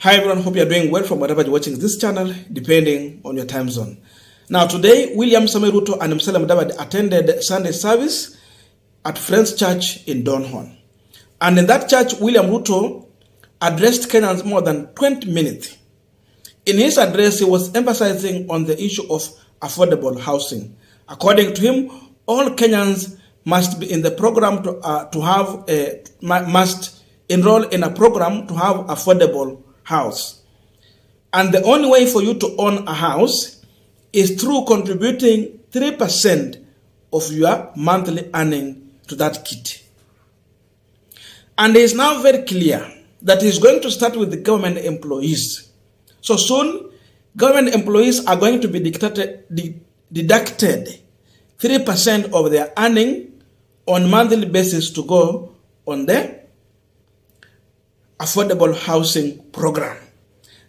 Hi everyone, hope you are doing well from wherever you're watching this channel, depending on your time zone. Now today, William Samoei Ruto and Musalia Mudavadi attended Sunday service at Friends Church in Donholm. And in that church, William Ruto addressed Kenyans more than 20 minutes. In his address, he was emphasizing on the issue of affordable housing. According to him, all Kenyans must be in the program must enroll in a program to have affordable house. And the only way for you to own a house is through contributing 3% of your monthly earning to that kit. And it is now very clear that he's going to start with the government employees. So soon, government employees are going to be deducted 3% of their earning on monthly basis to go on the affordable housing program.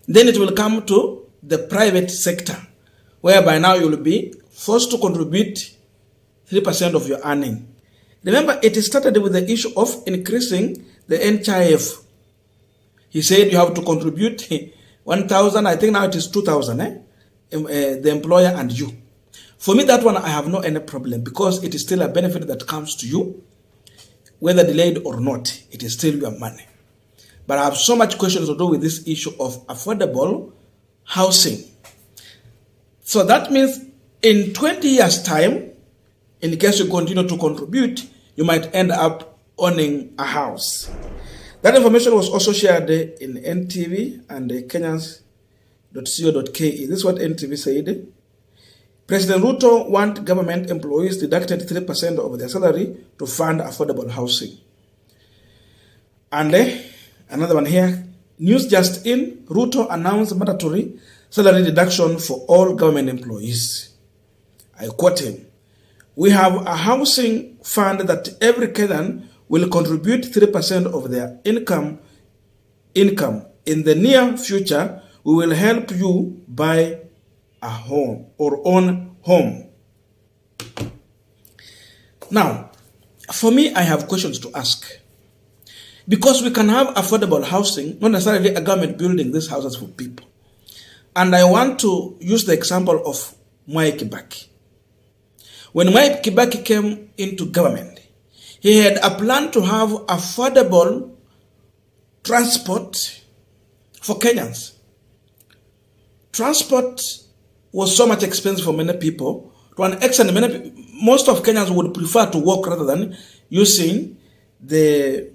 Then it will come to the private sector, whereby now you will be forced to contribute 3% of your earning. Remember, it started with the issue of increasing the NHIF. He said you have to contribute 1,000, I think now it is 2,000, the employer and you. For me, that one, I have no any problem because it is still a benefit that comes to you, whether delayed or not, it is still your money. But I have so much questions to do with this issue of affordable housing. So that means in 20 years' time, in case you continue to contribute, you might end up owning a house. That information was also shared in NTV and Kenyans.co.ke. This is what NTV said. President Ruto wants government employees deducted 3% of their salary to fund affordable housing. And another one here, news just in, Ruto announced mandatory salary deduction for all government employees. I quote him, "We have a housing fund that every Kenyan will contribute 3% of their income. In the near future, we will help you buy a home or own home." Now, for me, I have questions to ask. Because we can have affordable housing, not necessarily a government building these houses for people. And I want to use the example of Kibaki. When Kibaki came into government, he had a plan to have affordable transport for Kenyans. Transport was so much expensive for many people, to an extent most of Kenyans would prefer to walk rather than using the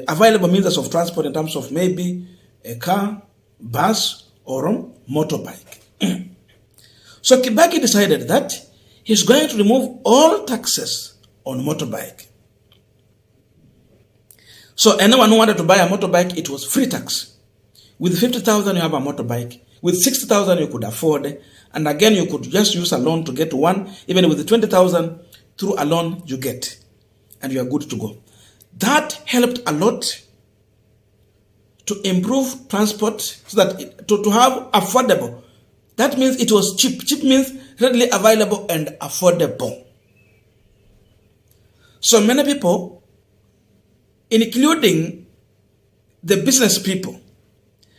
available means of transport in terms of maybe a car, bus, or a motorbike. So Kibaki decided that he's going to remove all taxes on motorbike. So anyone who wanted to buy a motorbike, it was free tax. With 50,000, you have a motorbike. With 60,000, you could afford. And again, you could just use a loan to get one. Even with the 20,000, through a loan, you get. And you are good to go. That helped a lot to improve transport so that to have affordable. That means it was cheap. Cheap means readily available and affordable. So many people, including the business people,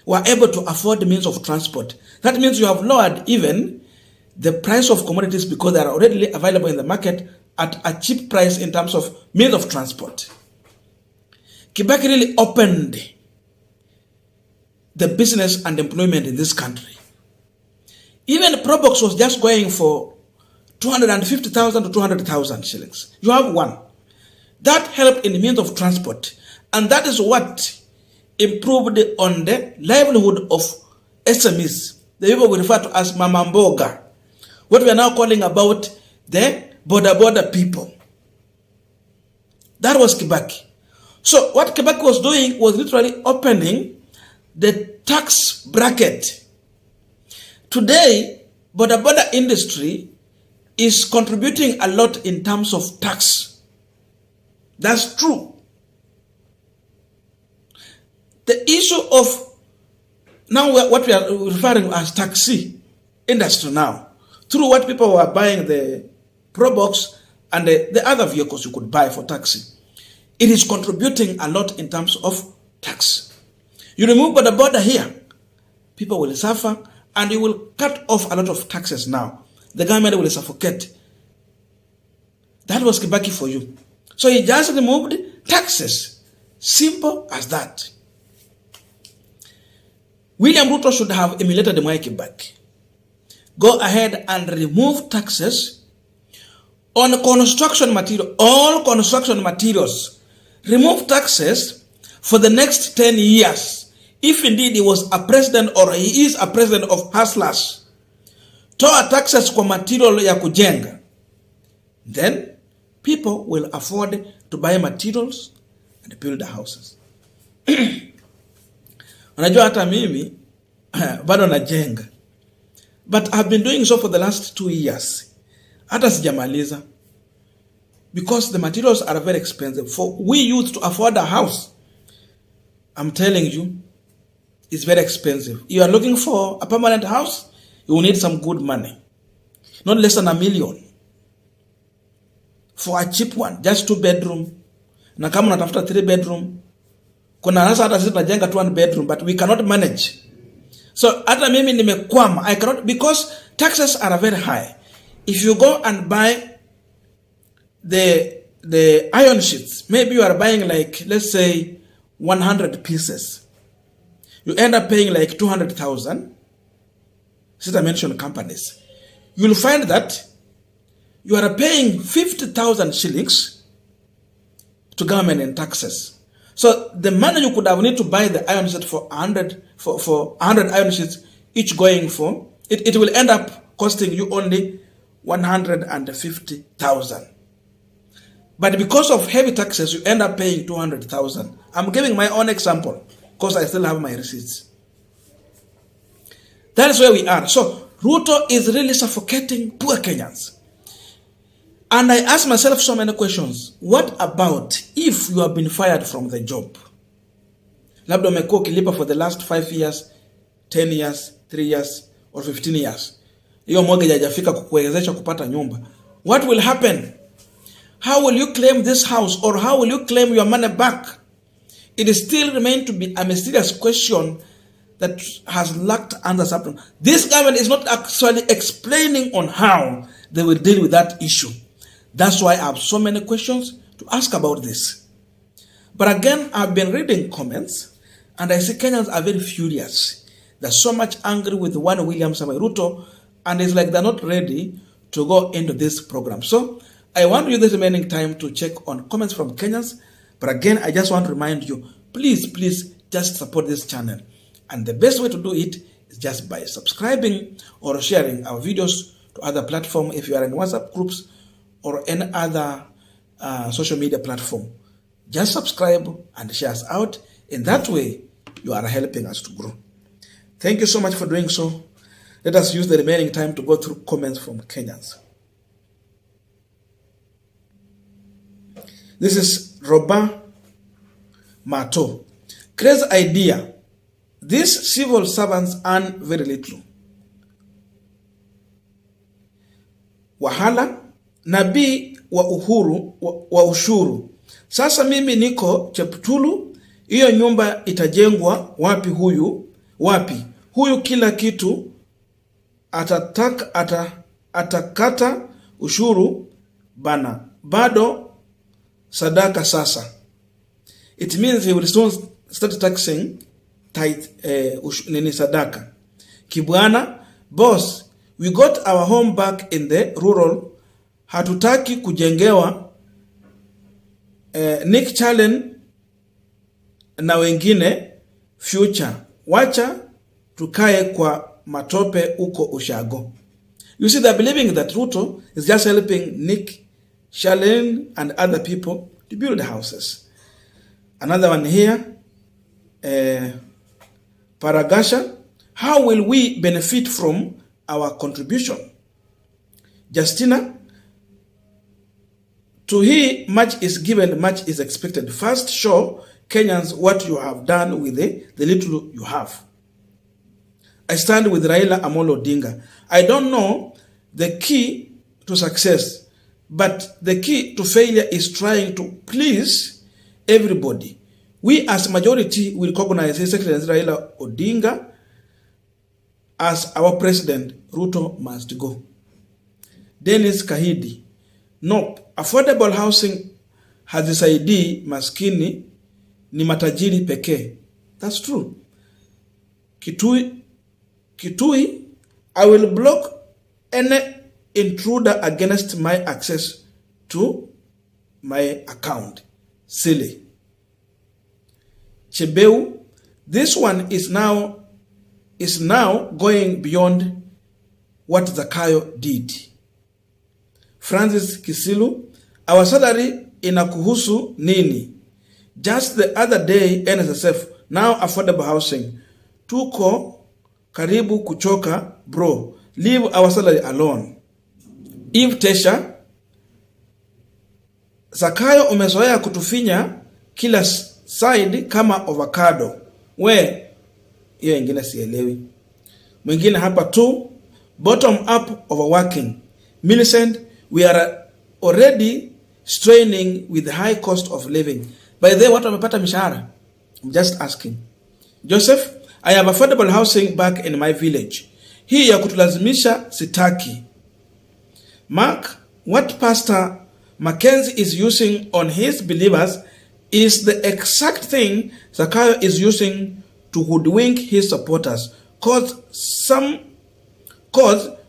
were able to afford the means of transport. That means you have lowered even the price of commodities because they are already available in the market at a cheap price in terms of means of transport. Kibaki really opened the business and employment in this country. Even Probox was just going for 250,000 to 200,000 shillings. You have one. That helped in the means of transport. And that is what improved on the livelihood of SMEs. The people we refer to as Mama Mboga. What we are now calling about the border people. That was Kibaki. So what Kibaki was doing was literally opening the tax bracket. Today, border industry is contributing a lot in terms of tax. That's true. The issue of now what we are referring as taxi industry now, through what people were buying the Probox and the other vehicles you could buy for taxi, it is contributing a lot in terms of tax. You remove the border here, people will suffer, and you will cut off a lot of taxes now. The government will suffocate. That was Kibaki for you. So he just removed taxes. Simple as that. William Ruto should have emulated Mwai Kibaki. Go ahead and remove taxes on construction material, all construction materials. Remove taxes for the next 10 years. If indeed he was a president or he is a president of hustlers. Toa taxes kwa material ya kujenga. Then people will afford to buy materials and build the houses. Unajua hata mimi bado najenga. But I've been doing so for the last 2 years. Hata sijamaliza. Because the materials are very expensive. For we youth to afford a house, I'm telling you, it's very expensive. You are looking for a permanent house, you will need some good money. Not less than $1 million. For a cheap one, just 2 bedroom. Na kama unatafuta 3 bedroom, kuna nasa hata sisi tunajenga 1 bedroom, but we cannot manage. So hata mimi nimekwama. I cannot, because taxes are very high. If you go and buy the iron sheets, maybe you are buying like, let's say 100 pieces. You end up paying like 200,000. Since I mentioned companies, you'll find that you are paying 50,000 shillings to government in taxes. So the money you could have need to buy the iron sheet for 100 iron sheets each going for, it will end up costing you only 150,000. But because of heavy taxes, you end up paying 200,000. I'm giving my own example because I still have my receipts. That is where we are. So Ruto is really suffocating poor Kenyans. And I ask myself so many questions. What about if you have been fired from the job? Labda umekuwa ukilipa for the last 5 years, 10 years, 3 years, or 15 years. Hiyo mortgage haijafika kukuwezesha kupata nyumba. What will happen? How will you claim this house, or how will you claim your money back? It still remains to be a mysterious question that has lacked answers up to. This government is not actually explaining on how they will deal with that issue. That's why I have so many questions to ask about this. But again, I've been reading comments, and I see Kenyans are very furious. They're so much angry with one William Samoei Ruto, and it's like they're not ready to go into this program. So I want to use this remaining time to check on comments from Kenyans. But again, I just want to remind you, please just support this channel. And the best way to do it is just by subscribing or sharing our videos to other platforms if you are in WhatsApp groups or any other social media platform. Just subscribe and share us out. In that way, you are helping us to grow. Thank you so much for doing so. Let us use the remaining time to go through comments from Kenyans. This is Roba Mato. Crazy idea. These civil servants earn very little. Wahala, nabii wa uhuru wa ushuru. Sasa mimi niko Cheptulu, hiyo nyumba itajengwa wapi huyu? Wapi? Huyu kila kitu atakata ushuru bana. Bado sadaka sasa. It means he will soon start taxing nini sadaka. Kibwana, boss, we got our home back in the rural. Hatutaki kujengewa Nick Challenge na wengine future. Wacha tukae kwa matope uko ushago. You see, they're believing that Ruto is just helping Nick Challenge and other people to build houses. Another one here, Paragasha, how will we benefit from our contribution? Justina, to he much is given, much is expected. First, show Kenyans what you have done with the little you have. I stand with Raila Amolo Odinga. I don't know the key to success, but the key to failure is trying to please everybody. We as majority will recognize His Excellency Raila Odinga as our president. Ruto must go. Dennis Kahidi. Nope. Affordable housing hazisaidii maskini, ni matajiri pekee. That's true. Kitui, I will block any intruder against my access to my account. Silly. Chebeu, this one is now going beyond what Zakayo did. Francis Kisilu, our salary inakuhusu nini? Just the other day NSSF, now affordable housing. Tuko karibu kuchoka, bro. Leave our salary alone. Eve Tesha, Zakayo umezoea kutufinya kila side kama avocado. We, hiyo ingine sielewi. Mwingine hapa tu, bottom up overworking. Millicent, we are already straining with the high cost of living. By the way, watu wamepata mishahara? I'm just asking. Joseph, I have affordable housing back in my village. Hii ya kutulazimisha sitaki. Mark, what Pastor Mackenzie is using on his believers is the exact thing Zakayo is using to hoodwink his supporters. Cause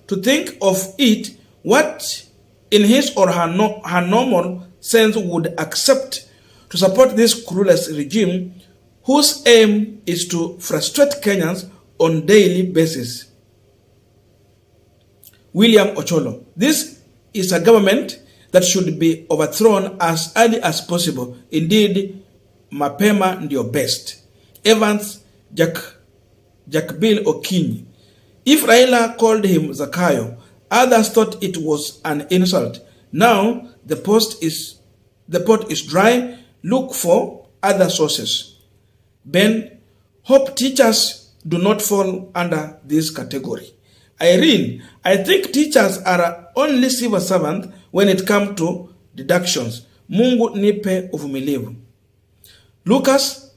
to think of it, what in his or her normal sense would accept to support this cruelest regime whose aim is to frustrate Kenyans on daily basis. William Ocholo, this is a government that should be overthrown as early as possible. Indeed, mapema ndio best. Evans Jackbill Okinyi, if Raila called him Zakayo, others thought it was an insult. Now the pot is dry. Look for other sources. Ben, hope teachers do not fall under this category. Irene, I think teachers are only civil servants when it comes to deductions. Mungu nipe uvumilivu. Lucas,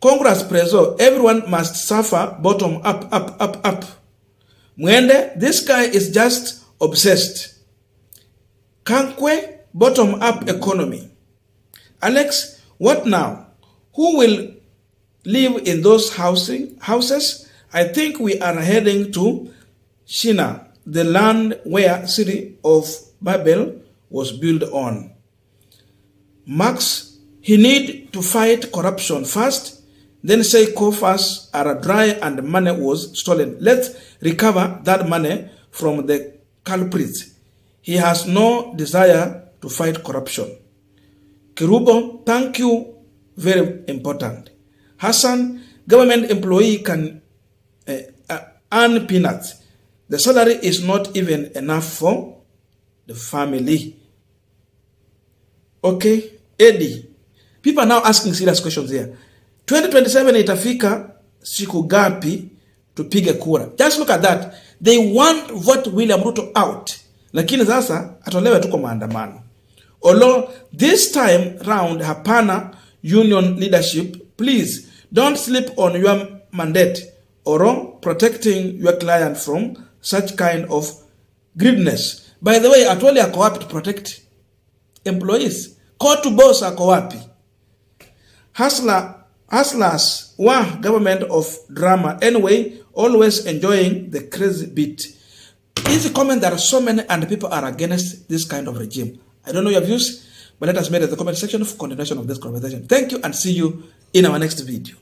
Congress Prezo, everyone must suffer bottom up. Mwende, this guy is just obsessed. Kankwe, bottom up economy. Alex, what now? Who will live in those houses? I think we are heading to Shinar, the land where city of Babel was built on. Max, he need to fight corruption first, then say coffers are dry and money was stolen. Let's recover that money from the culprits. He has no desire to fight corruption. Kirubo, thank you, very important. Hassan, government employee can earn peanuts. The salary is not even enough for the family. Okay, Eddie. People are now asking serious questions here. 2027 itafika siku gapi tupige kura? Just look at that. They want vote William Ruto out. Lakini sasa atolewe tuko maandamano. Although this time round hapana union leadership, please don't sleep on your mandate or protecting your client from such kind of greediness. By the way, atwali ako wapi to protect employees? Court boss ako wapi? Hustlers, government of drama. Anyway, always enjoying the crazy beat. Is a comment that so many and people are against this kind of regime. I don't know your views, but let us make it in the comment section of continuation of this conversation. Thank you and see you in our next video.